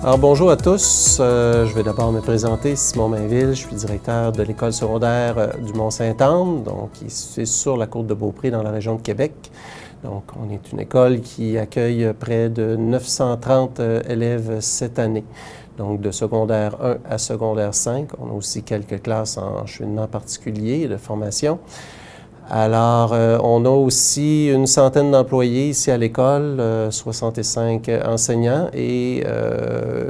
Alors bonjour à tous, je vais d'abord me présenter, Simon Mainville, je suis directeur de l'école secondaire du Mont-Sainte-Anne, donc qui est située sur la côte de Beaupré dans la région de Québec. Donc on est une école qui accueille près de 930 élèves cette année, donc de secondaire 1 à secondaire 5. On a aussi quelques classes en cheminement particulier de formation. Alors, on a aussi une centaine d'employés ici à l'école, 65 enseignants et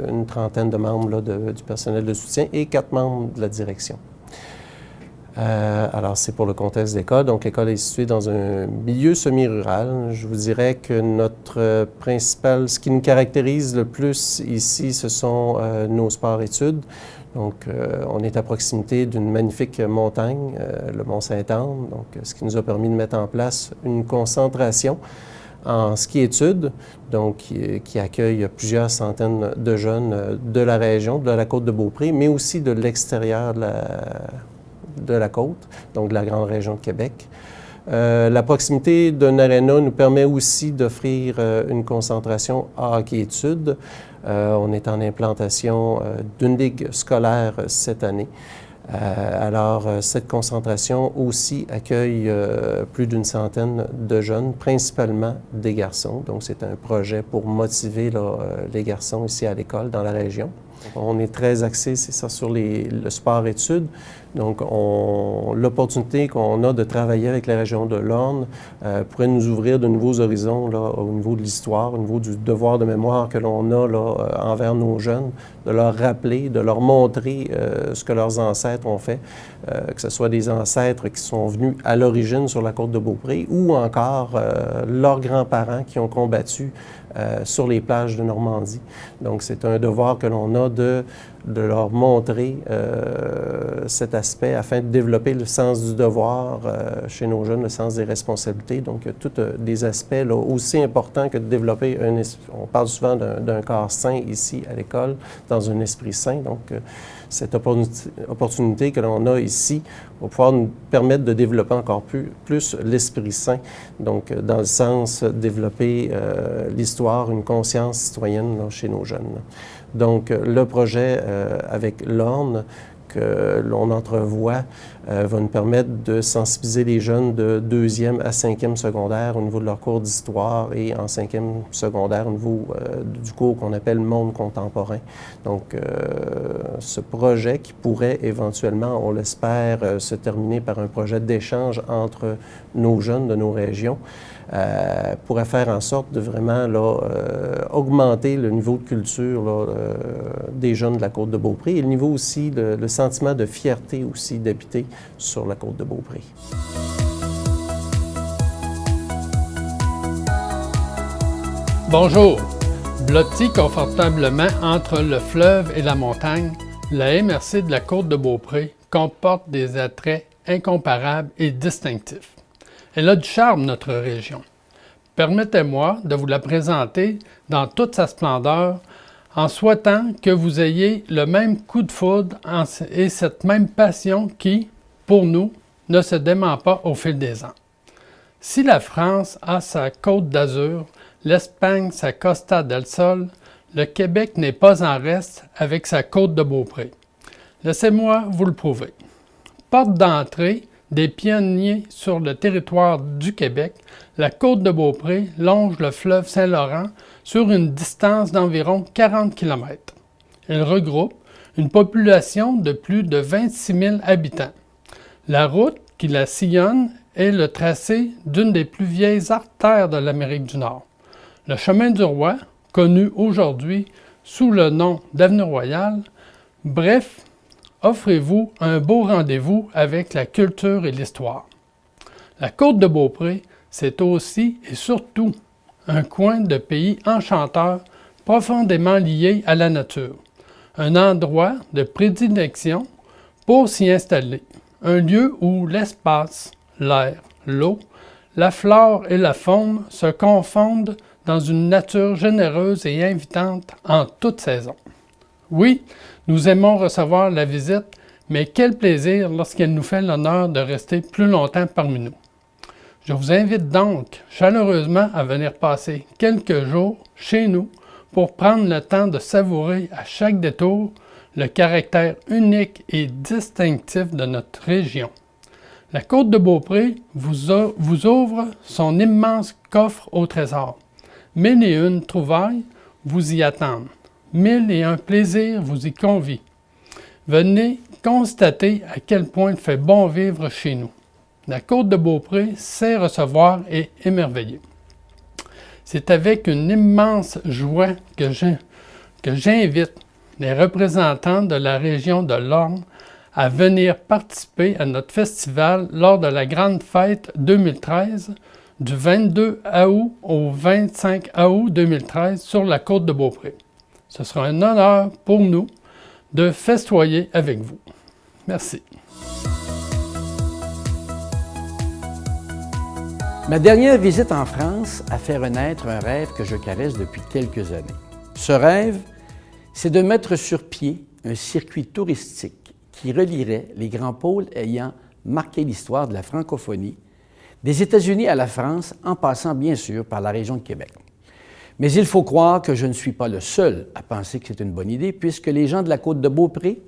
une trentaine de membres là, du personnel de soutien et 4 membres de la direction. Alors, c'est pour le contexte d'école. Donc, l'école est située dans un milieu semi-rural. Je vous dirais que notre principal, ce qui nous caractérise le plus ici, ce sont nos sports-études. Donc, on est à proximité d'une magnifique montagne, le Mont-Sainte-Anne, donc ce qui nous a permis de mettre en place une concentration en ski-études, donc qui accueille plusieurs centaines de jeunes de la région, de la côte de Beaupré, mais aussi de l'extérieur de la côte, donc de la grande région de Québec. La proximité d'un aréna nous permet aussi d'offrir une concentration à hockey-études. On est en implantation d'une ligue scolaire cette année. Alors, cette concentration aussi accueille plus d'une centaine de jeunes, principalement des garçons. Donc, c'est un projet pour motiver les garçons ici à l'école, dans la région. On est très axé, c'est ça, sur le sport-études. Donc, l'opportunité qu'on a de travailler avec la région de l'Orne pourrait nous ouvrir de nouveaux horizons là, au niveau de l'histoire, au niveau du devoir de mémoire que l'on a là, envers nos jeunes, de leur rappeler, de leur montrer ce que leurs ancêtres ont fait, que ce soit des ancêtres qui sont venus à l'origine sur la côte de Beaupré ou encore leurs grands-parents qui ont combattu sur les plages de Normandie. Donc, c'est un devoir que l'on a de leur montrer cet aspect afin de développer le sens du devoir chez nos jeunes, le sens des responsabilités. Donc, tous des aspects là, aussi importants que de développer on parle souvent d'un corps sain ici à l'école, dans un esprit sain. Donc, cette opportunité que l'on a ici va pouvoir nous permettre de développer encore plus l'esprit sain. Donc, dans le sens de développer l'histoire, une conscience citoyenne là, chez nos jeunes. Donc, le projet avec l'Orne que l'on entrevoit va nous permettre de sensibiliser les jeunes de 2e à 5e secondaire au niveau de leur cours d'histoire et en 5e secondaire au niveau du cours qu'on appelle monde contemporain. Donc, ce projet qui pourrait éventuellement, on l'espère, se terminer par un projet d'échange entre nos jeunes de nos régions, pourrait faire en sorte de vraiment là, augmenter le niveau de culture là, des jeunes de la côte de Beaupré et le niveau aussi, le sentiment de fierté aussi d'habiter sur la côte de Beaupré. Bonjour! Blotti confortablement entre le fleuve et la montagne, la MRC de la côte de Beaupré comporte des attraits incomparables et distinctifs. Elle a du charme, notre région. Permettez-moi de vous la présenter dans toute sa splendeur en souhaitant que vous ayez le même coup de foudre et cette même passion qui, pour nous, ne se dément pas au fil des ans. Si la France a sa Côte d'Azur, l'Espagne sa Costa del Sol, le Québec n'est pas en reste avec sa côte de Beaupré. Laissez-moi vous le prouver. Porte d'entrée des pionniers sur le territoire du Québec, la côte de Beaupré longe le fleuve Saint-Laurent sur une distance d'environ 40 km. Elle regroupe une population de plus de 26 000 habitants. La route qui la sillonne est le tracé d'une des plus vieilles artères de l'Amérique du Nord. Le chemin du roi, connu aujourd'hui sous le nom d'Avenue Royale, bref, offrez-vous un beau rendez-vous avec la culture et l'histoire. La côte de Beaupré, c'est aussi et surtout un coin de pays enchanteur profondément lié à la nature, un endroit de prédilection pour s'y installer, un lieu où l'espace, l'air, l'eau, la flore et la faune se confondent dans une nature généreuse et invitante en toute saison. Oui, nous aimons recevoir la visite, mais quel plaisir lorsqu'elle nous fait l'honneur de rester plus longtemps parmi nous. Je vous invite donc chaleureusement à venir passer quelques jours chez nous pour prendre le temps de savourer à chaque détour le caractère unique et distinctif de notre région. La Côte-de-Beaupré vous ouvre son immense coffre au trésor. 1001 trouvailles vous y attendent. 1001 plaisirs vous y convient. Venez constater à quel point il fait bon vivre chez nous. La Côte-de-Beaupré sait recevoir et émerveiller. C'est avec une immense joie que j'invite les représentants de la région de l'Orne à venir participer à notre festival lors de la Grande Fête 2013 du 22 août au 25 août 2013 sur la Côte-de-Beaupré. Ce sera un honneur pour nous de festoyer avec vous. Merci. Ma dernière visite en France a fait renaître un rêve que je caresse depuis quelques années. Ce rêve, c'est de mettre sur pied un circuit touristique qui relierait les grands pôles ayant marqué l'histoire de la francophonie, des États-Unis à la France, en passant bien sûr par la région de Québec. Mais il faut croire que je ne suis pas le seul à penser que c'est une bonne idée, puisque les gens de la Côte-de-Beaupré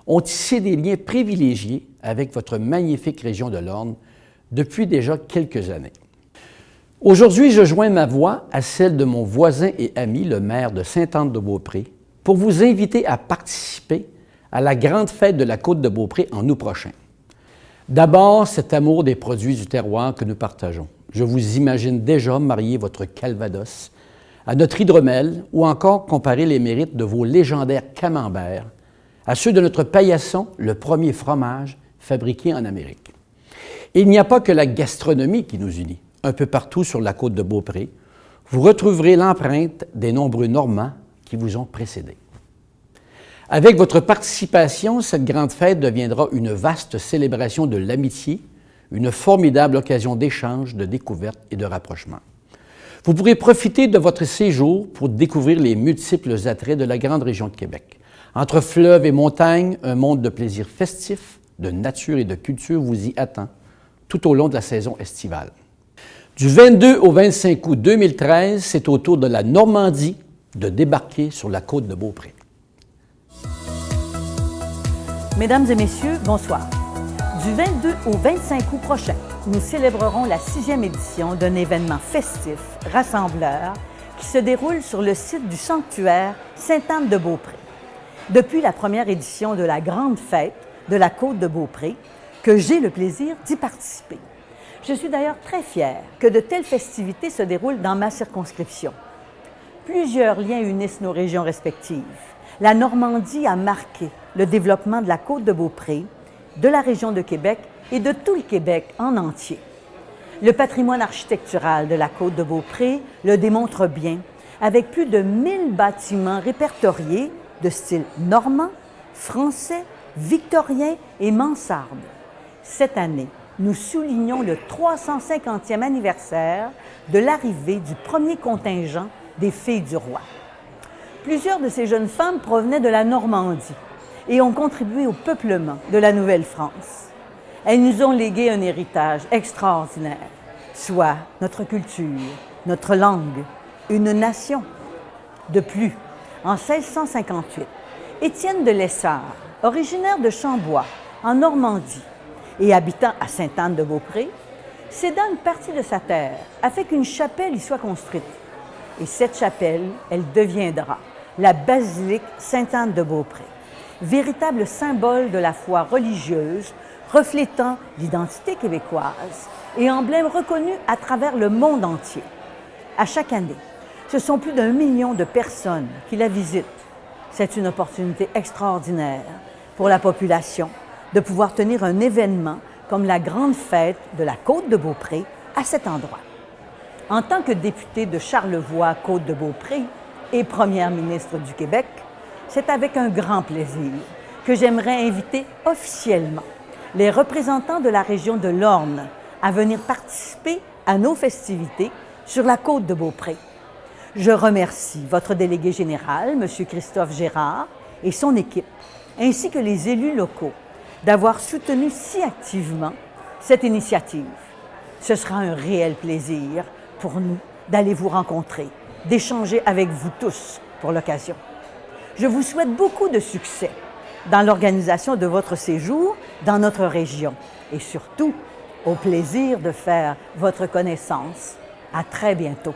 ont tissé des liens privilégiés avec votre magnifique région de l'Orne depuis déjà quelques années. Aujourd'hui, je joins ma voix à celle de mon voisin et ami, le maire de Sainte-Anne-de-Beaupré, pour vous inviter à participer à la grande fête de la Côte-de-Beaupré en août prochain. D'abord, cet amour des produits du terroir que nous partageons. Je vous imagine déjà marier votre Calvados à notre hydromel ou encore comparer les mérites de vos légendaires camemberts à ceux de notre paillasson, le premier fromage fabriqué en Amérique. Il n'y a pas que la gastronomie qui nous unit. Un peu partout sur la Côte-de-Beaupré, vous retrouverez l'empreinte des nombreux Normands qui vous ont précédés. Avec votre participation, cette grande fête deviendra une vaste célébration de l'amitié, une formidable occasion d'échange, de découverte et de rapprochement. Vous pourrez profiter de votre séjour pour découvrir les multiples attraits de la grande région de Québec. Entre fleuves et montagnes, un monde de plaisirs festifs, de nature et de culture vous y attend tout au long de la saison estivale. Du 22 au 25 août 2013, c'est au tour de la Normandie de débarquer sur la Côte-de-Beaupré. Mesdames et messieurs, bonsoir. Du 22 au 25 août prochain, nous célébrerons la 6e édition d'un événement festif, rassembleur, qui se déroule sur le site du sanctuaire Sainte-Anne-de-Beaupré. Depuis la première édition de la Grande Fête de la Côte-de-Beaupré, que j'ai le plaisir d'y participer. Je suis d'ailleurs très fière que de telles festivités se déroulent dans ma circonscription. Plusieurs liens unissent nos régions respectives. La Normandie a marqué le développement de la Côte-de-Beaupré, de la région de Québec et de tout le Québec en entier. Le patrimoine architectural de la Côte-de-Beaupré le démontre bien, avec plus de 1000 bâtiments répertoriés de style normand, français, victorien et mansarde. Cette année, nous soulignons le 350e anniversaire de l'arrivée du premier contingent des Filles du Roi. Plusieurs de ces jeunes femmes provenaient de la Normandie et ont contribué au peuplement de la Nouvelle-France. Elles nous ont légué un héritage extraordinaire, soit notre culture, notre langue, une nation. De plus, en 1658, Étienne de Lessard, originaire de Chambois, en Normandie, et habitant à Sainte-Anne-de-Beaupré, cédant une partie de sa terre afin qu'une chapelle y soit construite. Et cette chapelle, elle deviendra la basilique Sainte-Anne-de-Beaupré, véritable symbole de la foi religieuse, reflétant l'identité québécoise et emblème reconnu à travers le monde entier. À chaque année, ce sont plus d'1 million de personnes qui la visitent. C'est une opportunité extraordinaire pour la population de pouvoir tenir un événement comme la Grande Fête de la Côte-de-Beaupré à cet endroit. En tant que députée de Charlevoix-Côte-de-Beaupré et première ministre du Québec, c'est avec un grand plaisir que j'aimerais inviter officiellement les représentants de la région de l'Orne à venir participer à nos festivités sur la Côte-de-Beaupré. Je remercie votre délégué général, M. Christophe Gérard, et son équipe, ainsi que les élus locaux, d'avoir soutenu si activement cette initiative. Ce sera un réel plaisir pour nous d'aller vous rencontrer, d'échanger avec vous tous pour l'occasion. Je vous souhaite beaucoup de succès dans l'organisation de votre séjour dans notre région et surtout au plaisir de faire votre connaissance. À très bientôt.